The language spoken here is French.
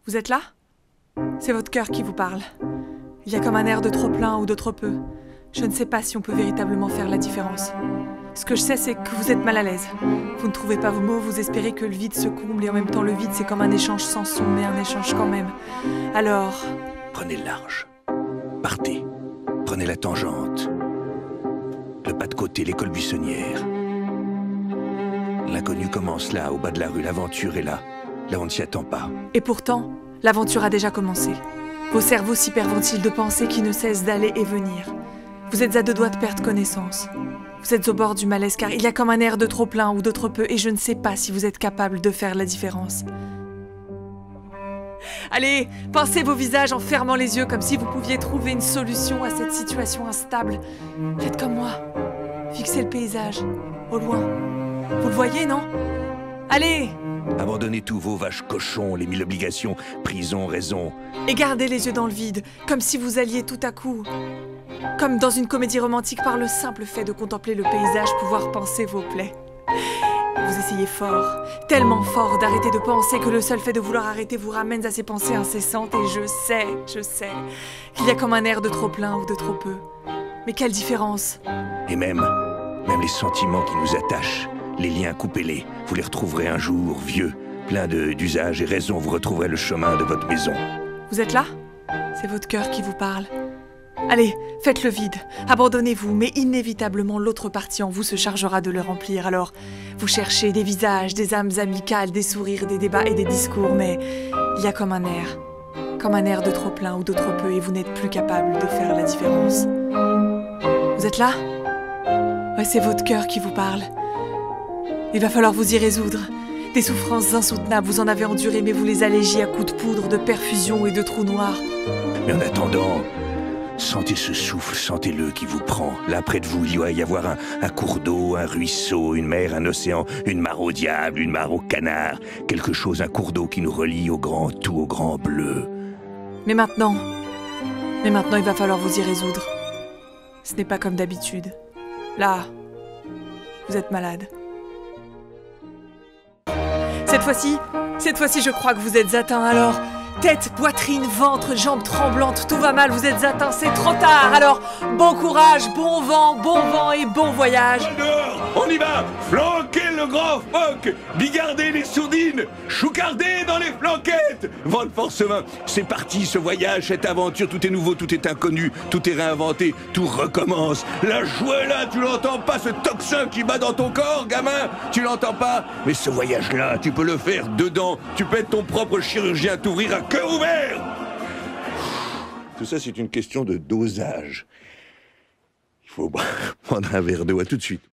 Vous êtes là? C'est votre cœur qui vous parle. Il y a comme un air de trop plein ou de trop peu. Je ne sais pas si on peut véritablement faire la différence. Ce que je sais, c'est que vous êtes mal à l'aise. Vous ne trouvez pas vos mots, vous espérez que le vide se comble et en même temps le vide c'est comme un échange sans son, mais un échange quand même. Alors... Prenez le large. Partez. Prenez la tangente. Le pas de côté, l'école buissonnière. L'inconnu commence là, au bas de la rue. L'aventure est là. Là, on ne s'y attend pas. Et pourtant, l'aventure a déjà commencé. Vos cerveaux s'hyperventilent de pensées qui ne cessent d'aller et venir. Vous êtes à deux doigts de perdre connaissance. Vous êtes au bord du malaise car il y a comme un air de trop plein ou de trop peu et je ne sais pas si vous êtes capable de faire la différence. Allez, pincez vos visages en fermant les yeux comme si vous pouviez trouver une solution à cette situation instable. Faites comme moi. Fixez le paysage, au loin. Vous le voyez, non? Allez! Abandonnez tous vos vaches cochons, les 1000 obligations, prison, raison. Et gardez les yeux dans le vide, comme si vous alliez tout à coup... Comme dans une comédie romantique, par le simple fait de contempler le paysage, pouvoir panser vos plaies. Vous essayez fort, tellement fort d'arrêter de penser que le seul fait de vouloir arrêter vous ramène à ces pensées incessantes et je sais, qu'il y a comme un air de trop plein ou de trop peu. Mais quelle différence! Et même les sentiments qui nous attachent, les liens, coupez-les. Vous les retrouverez un jour, vieux, plein d'usages et raisons, vous retrouverez le chemin de votre maison. Vous êtes là? C'est votre cœur qui vous parle. Allez, faites le vide, abandonnez-vous, mais inévitablement l'autre partie en vous se chargera de le remplir. Alors, vous cherchez des visages, des âmes amicales, des sourires, des débats et des discours, mais il y a comme un air de trop plein ou de trop peu et vous n'êtes plus capable de faire la différence. Vous êtes là? Ouais, c'est votre cœur qui vous parle. Il va falloir vous y résoudre. Des souffrances insoutenables, vous en avez enduré, mais vous les allégiez à coups de poudre, de perfusion et de trous noirs. Mais en attendant... Sentez ce souffle, sentez-le qui vous prend. Là, près de vous, il doit y avoir un cours d'eau, un ruisseau, une mer, un océan, une mare au diable, une mare au canard. Quelque chose, un cours d'eau qui nous relie au grand tout, au grand bleu. Mais maintenant, il va falloir vous y résoudre. Ce n'est pas comme d'habitude. Là, vous êtes malade. Cette fois-ci, je crois que vous êtes atteint, alors... Tête, poitrine, ventre, jambes tremblantes, tout va mal, vous êtes atteint, c'est trop tard. Alors, bon courage, bon vent et bon voyage. Dehors, on y va. Flanquez le grand phoque, bigardez les sourdines, choucardez dans les flanquettes. Vent de force main, c'est parti ce voyage, cette aventure, tout est nouveau, tout est inconnu, tout est réinventé, tout recommence. La joie là, tu l'entends pas, ce tocsin qui bat dans ton corps, gamin, tu l'entends pas. Mais ce voyage-là, tu peux le faire dedans, tu peux être ton propre chirurgien, t'ouvrir à cœur ouvert. Tout ça, c'est une question de dosage. Il faut prendre un verre d'eau, à tout de suite.